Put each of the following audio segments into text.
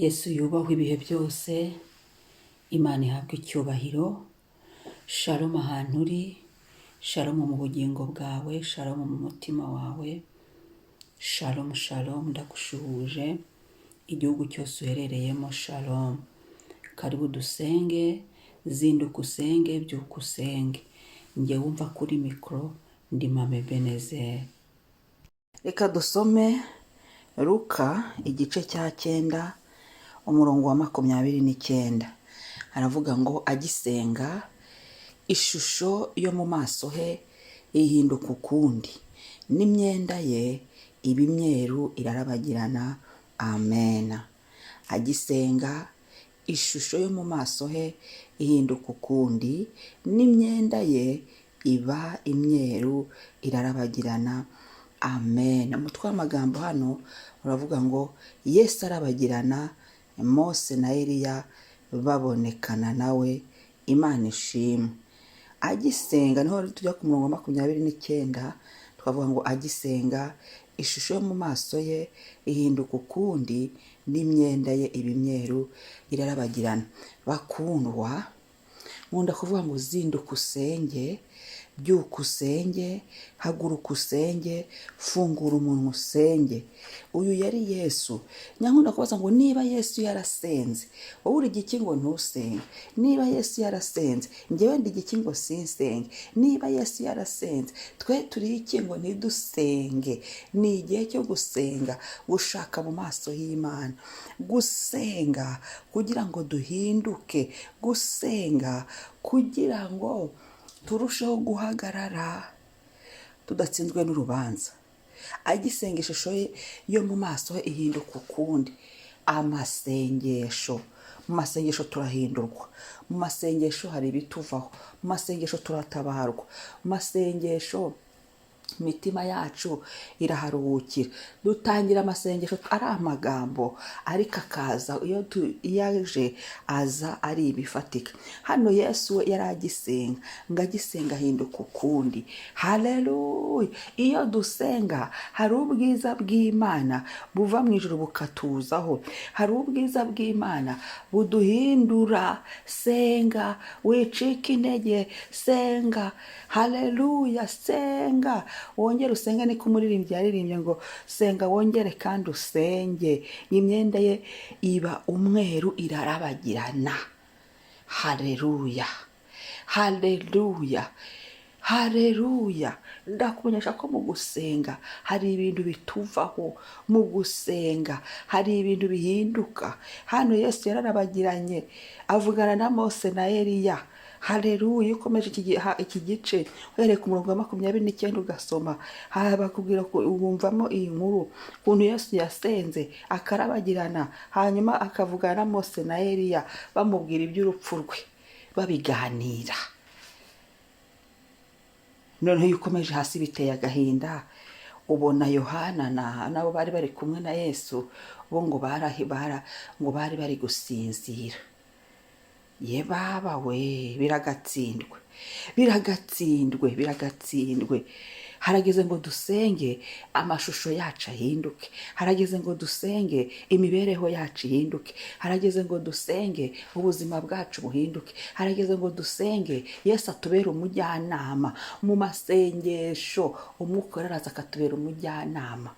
Yesu yubahwe ibihe byose, Imana ihabwe icyubahiro. Shalom ahantu uri, shalom mu bugingo bwawe, shalom mu mutima wawe, shalom shalom, ndagushuhuje igihugu cyose uherereyemo, shalom. Karibu dusenge, zinduka usenge, byuka usenge. Njye wumva kuri mikoro ndi Mame Benezeri. Reka dusome Luka igice cya 9 umurongo wa 29. Aravuga ngo agisenga ishusho yo mu maso he ihinduka ukundi, n'imyenda ye iba imyeru irarabagirana. Amen. Agisenga ishusho yo mu maso he ihinduka ukundi, n'imyenda ye iba imyeru irarabagirana. Amen. Umutwe w'amagambo hano uravuga ngo Yesu arabagirana, Mose na Eliya babonekana nawe. Imana ishimwe. Agisenga niho tujya ku murongo wa 29, twavuga ngo agisenga ishusho yo mu maso ye ihinduka ukundi, n'imyenda ye iba imyeru irarabagirana. Bakundwa, nkunda kuvuga ngo zinduka usenge, byuka usenge, haguruka usenge, fungura umunwa usenge. Uyu yari Yesu. Nyankunda kubaza ngo niba Yesu yarasenze, wowe uri igiki ngo ntusenge? Niba Yesu yarasenze, njyewe ndi igiki ngo sinsenge? Niba Yesu yarasenze, twe turi iki ngo ntidusenge? Ni igihe cyo gusenga, gushaka mu maso y'Imana, gusenga kugira ngo duhinduke, gusenga kugira ngo turusheho guhagarara tudatsinzwe n'urubanza. Agisenga ishusho yo mu maso he ihinduka ukundi. Amasengesho, mu masengesho turahindurwa, mu masengesho hari ibituvaho, mu masengesho turatabarwa, mu masengesho imitima yacu iraharuhukira. Dutangira amasengesho ari amagambo, ariko akaza iyo yaje aza ari ibifatika. Hano Yesu yari agisenga, ngo agisenga ahinduka ukundi. Haleluya! Iyo dusenga hari ubwiza bw'Imana buva mu ijuru bukatuzaho, hari ubwiza bw'Imana buduhindura. Senga, wicika intege, senga. Haleluya! Senga, wongere usenge. Niko umuririmbyi yaririmbye ngo senga wongere kandi usenge, imyenda ye iba umweru irarabagirana. Haleluya, haleluya, haleluya. Ndakumenyesha ko mu gusenga hari ibintu bituvaho, mu gusenga hari ibintu bihinduka. Hano Yesu yararabagiranye avugana na Mose na Eliya. Haleluya! Ukomeje iki gice uhereye ku murongo wa 29 ugasoma, bakubwira ko wumvamo iyi nkuru ukuntu Yesu yasenze akarabagirana, hanyuma akavugana na Mose na Eliya bamubwira iby'urupfu rwe, babiganira. Noneho iyo ukomeje hasi biteye agahinda, ubona Yohana nabo bari bari kumwe na Yesu, bo ngo bari bari gusinzira. Ye baba we, biragatsindwe, biragatsindwe, biragatsindwe. Harageze ngo dusenge amashusho yacu ahinduke, harageze ngo dusenge imibereho yacu ihinduke, harageze ngo dusenge ubuzima bwacu buhinduke, harageze ngo dusenge Yesu atubere umujyanama. Mu masengesho umwuka araza akatubera umujyanama.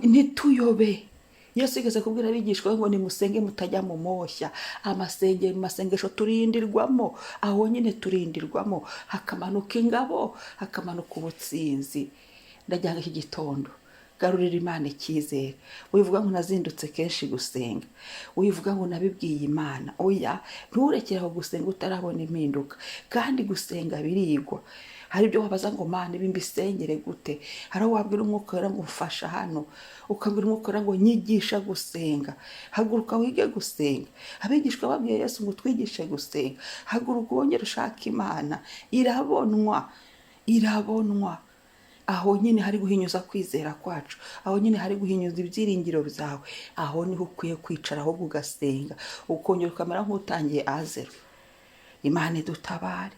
Ntituyobe. Yesu yigeze kubwira abigishwa ngo nimusenge mutajya mu moshya. Amasengesho turindirwamo, aho nyine turindirwamo, hakamanuka ingabo, hakamanuka ubutsinzi. Ndagira ngo iki gitondo garurira Imana icyizere. Wivuga ngo nazindutse kenshi gusenga, wivuga ngo nabibwiye Imana. Oya, nturekereho gusenga utarabona impinduka. Kandi gusenga birigwa. Hari ibyo wabaza ngo Mana ibi mbisengere gute? Hari aho wabwira umwuka wera ngo mfasha hano, ukabwira umwuka wera ngo nyigisha gusenga. Haguruka wige gusenga. Abigishwa babwiye Yesu ngo twigishe gusenga. Haguruka wongere ushaka Imana. Irabonwa, irabonwa. Aho nyine hari guhinyuza kwizera kwacu, aho nyine hari guhinyuza ibyiringiro byawe, aho niho ukwiye kwicara ahubwo ugasenga, ukongera ukamera nk'utangiye azero. Imana idutabare,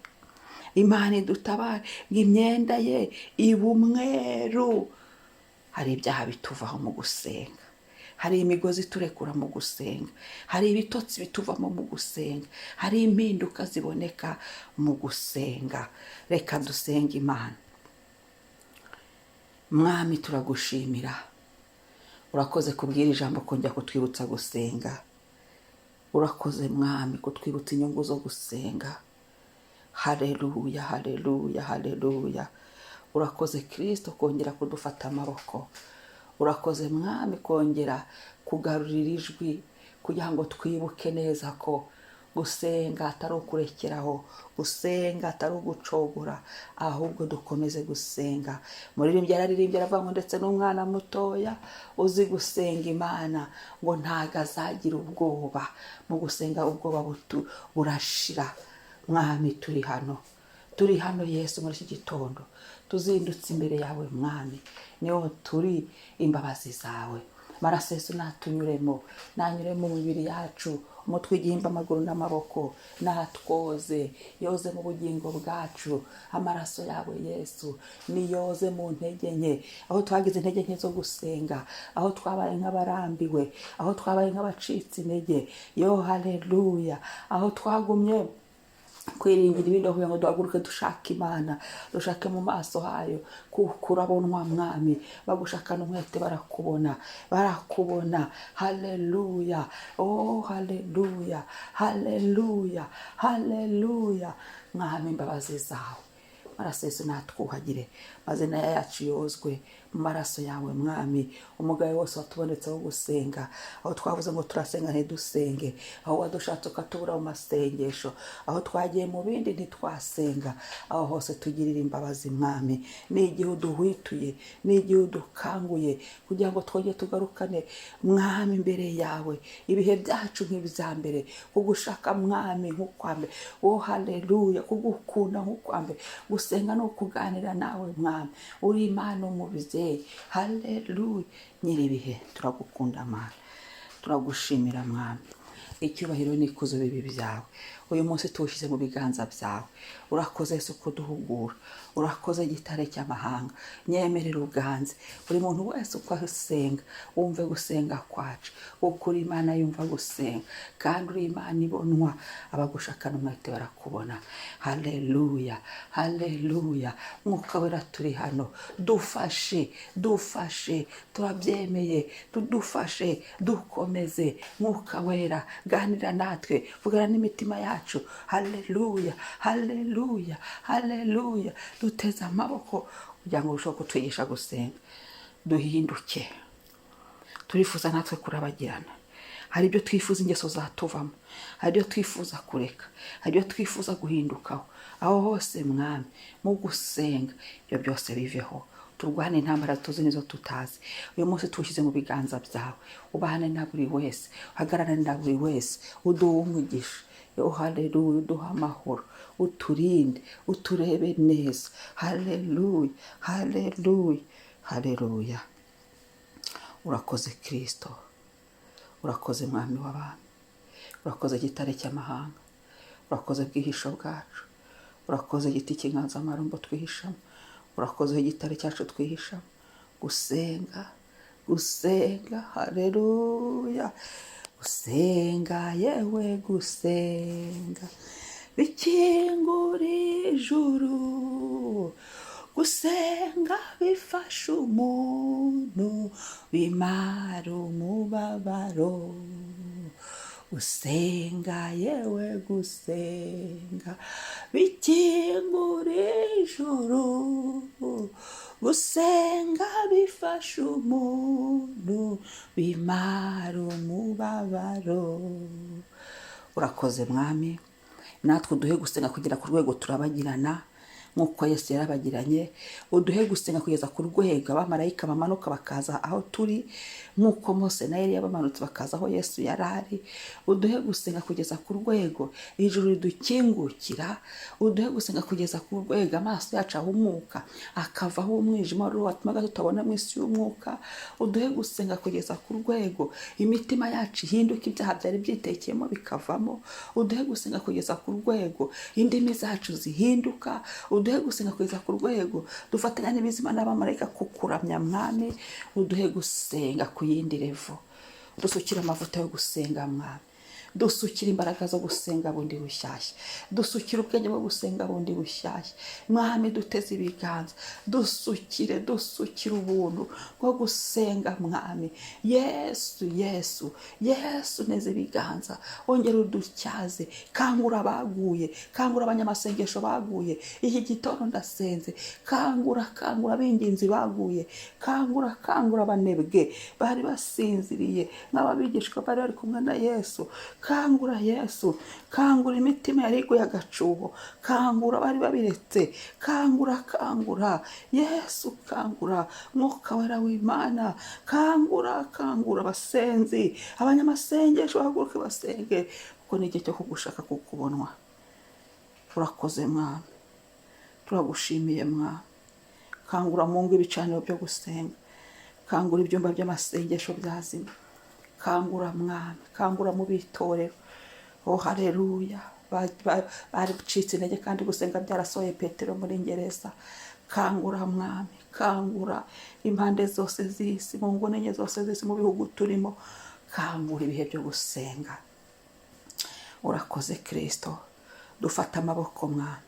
Imana idutabare. Imyenda ye iba umweru hari ibyaha bituvaho mu gusenga, hari imigozi turekura mu gusenga, hari ibitotsi bituvamo mu gusenga, hari impinduka ziboneka mu gusenga. Reka dusenge Imana. Mwami, turagushimira, urakoze kubwira ijambo kongera kutwibutsa gusenga. Urakoze Mwami kutwibutsa inyungu zo gusenga. Haleluya, haleluya, haleluya. Urakoze Kristo kongera kudufata amaboko. Urakoze Mwami kongera kugarurira ijwi kugira ngo twibuke neza ko gusenga atari ukurekeraho, gusenga atari ugucogora, ahubwo dukomeze gusenga. Muririmbyi yararirimbye aravuga ngo ndetse n'umwana mutoya uzi gusenga Imana ngo ntago azagira ubwoba. Mu gusenga ubwoba burashira. Mwami, turi hano Yesu muri iki gitondo, tuzindutse imbere yawe Mwami, niho turi imbabazi zawe. Maraso Yesu natunyuremo, nanyure mu mibiri yacu, umutwe, igihimba, amaguru n'amaboko, natwoze, yoze mu bugingo bwacu. Amaraso yawe Yesu niyoze mu ntege nke, aho twagize intege nke zo gusenga, aho twabaye nk'abarambiwe, aho twabaye nk'abacitse intege. Yo haleluya, aho twagumye kwiringira ibindi kugira ngo duhaguruke dushaka Imana, dushake mu maso hayo, kurabonwa Mwami. Bagushakana umwete barakubona. Haleluya, oh haleluya, haleluya, haleluya. Mwami, imbabazi zawe, maraso Yesu natwuhagire, mazina yacu yozwe mu maraso yawe Mwami. Umugayo wose watubonetseho gusenga, aho twavuze ngo turasenga ntidusenge, aho wadushatse ukatubura mu masengesho, aho twagiye mu bindi ntitwasenga, aho hose tugirira imbabazi Mwami. N'igihe uduhwituye, n'igihe udukanguye kugira ngo twongere tugarukane Mwami imbere yawe, ibihe byacu nk'ibya mbere, kugushaka Mwami nk'ukwambere. Oh haleluya, kugukunda nk'ukwambere. Gusenga no kuganira nawe Mwami, uri Imana umubyeyi. Haleluya, nyiribihe, turagukunda Mana, turagushimira Mwami. Icyubahiro n'ikuzo bibi byawe uyu munsi tuwushyize mu biganza byawe. Urakoze Yesu kuduhugura, urakoze gitare cy'amahanga. Nyemerera uganze buri muntu wese uko asenga, wumve gusenga kwacu, kuko uri Imana yumva gusenga, kandi uri Imana ibonwa. Abagushakana umwete barakubona. Haleluya, haleluya. Mwuka wera turi hano, dufashe, turabyemeye, tudufashe, dukomeze. Mwuka wera ganira natwe, vugana n'imitima yacu. Haleluya, haleluya, haleluya. Duteze amaboko kugira ngo urusheho kutwigisha gusenga. Duhinduke, turifuza natwe kurabagirana. Hari ibyo twifuza ingeso zatuvamo, hari ibyo twifuza kureka, hari ibyo twifuza guhindukaho. Aho hose Mwami, mu gusenga ibyo byose biveho. Turwane intambara tuzi nizo tutazi. Uyu munsi tuwushyize mu biganza byawe. Ubahane na buri wese, uhagararane na buri wese, uduhe umugisha. Yo haleluya, uduhe amahoro, uturinde, uturebe neza. Haleluya, haleluya, haleluya. Urakoze Kristo, urakoze Mwami w'abami, urakoze gitare cy'amahanga, urakoze bwihisho bwacu, urakoze giti cy'inganzamarumbo twihishamo, urakoze igitare cyacu twihishamo. Gusenga, haleluya. Gusenga, yewe gusenga bikingura ijuru. Gusenga bifasha umuntu bimara umubabaro. Gusenga, yewe gusenga bikingura ijuru. Gusenga bifasha umuntu bimara umubabaro. Urakoze Mwami, natwe uduhe gusenga kugera ku rwego turabagirana nk'uko Yesu yarabagiranye. Uduhe gusenga kugeza ku rwego abamarayika bamanuka bakaza aho turi, nk'uko Mose na Eliya bamanutse bakaza aho Yesu yari ari. Uduhe gusenga kugeza ku rwego ijuru ridukingukira. Uduhe gusenga kugeza ku rwego amaso yacu ahumuka, akavaho umwijima wari watumaga tutabona mu isi y'umwuka. Uduhe gusenga kugeza ku rwego imitima yacu ihinduka, ibyaha byari byitekeyemo bikavamo. Uduhe gusenga kugeza ku rwego indimi zacu zihinduka. uduhe gusenga kugeza ku rwego dufatanya n'ibizima n'abamarayika kukuramya mwami, uduhe gusenga ku yindi revo, dusukire amavuta yo gusenga mwami, dusukire imbaraga zo gusenga bundi bushyashya, dusukire ubwenge bwo gusenga bundi bushyashya mwami, duteze ibiganza, dusukire ubuntu bwo gusenga mwami. Yesu Yesu Yesu, neze ibiganza, ongera udutyaze, kangura abaguye, kangura abanyamasengesho baguye, iki gitondo ndasenze, kangura ab'ingenzi baguye, kangura abanebwe bari basinziriye nk'ababigishwa bari bari kumwe na Yesu, kangura Yesu, kangura imitima yari iguye agacuho, kangura bari babiretse, kangura Yesu, kangura Mwuka wera w'Imana, kangura abasenzi, abanyamasengesho bahaguruke basenge, kuko ni igihe cyo kugushaka kukubonwa. Turakoze mwami, turagushimiye mwami, kangura Mungu ibicaniro byo gusenga, kangura ibyumba by'amasengesho byazima, kangura mwami, kangura mu bitorero. Oh haleluya, baricitse intege kandi gusenga byarasohoye Petero muri gereza. Kangura mwami, kangura impande zose z'isi, mu nguni enye zose z'isi, mu bihugu turimo, kangura ibihe byo gusenga. Urakoze Kristo, dufata amaboko mwami,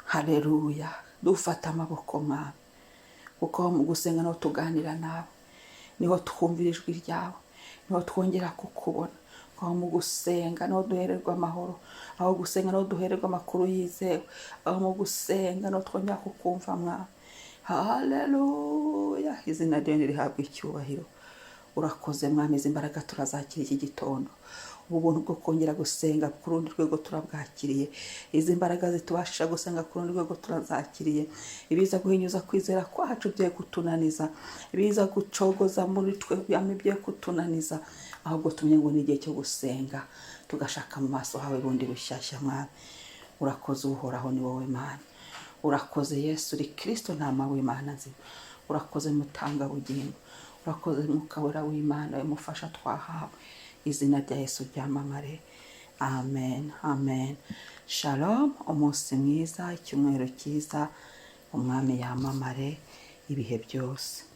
haleluya, dufata amaboko mwami, kuko mu gusenga niho tuganira nawe, niho twumvira ijwi ryawe, niho twongera kukubona. Aho mu gusenga niho duhererwa amahoro, aho gusenga niho duhererwa amakuru yizewe, aho mu gusenga niho twongera kukumva mwami. Haleluya, izina ryawe rihabwa icyubahiro. Urakoze mwami, izi mbaraga turazakira iki gitondo, ubu buntu bwo kongera gusenga ku rundi rwego turabwakiriye, izi mbaraga zitubashisha gusenga ku rundi rwego turazakiriye. Ibiza guhinyuza kwizera kwacu bye kutunaniza, ibiza gucogoza muri twe bye kutunaniza, ahubwo tumenye ngo ni igihe cyo gusenga, tugashaka mu maso hawe bundi bushyashya mwami. Urakoze uhoraho, ni wowe Mana. Urakoze Yesu uri Kristo, ntama w'Imana nzima. Urakoze mutanga bugingo, urakoze Mwuka wera w'Imana, umufasha twahawe. Izina rya Yesu ryamamare. Amen, amen. Shalom, umunsi mwiza, icyumweru cyiza, umwami yamamare ibihe byose.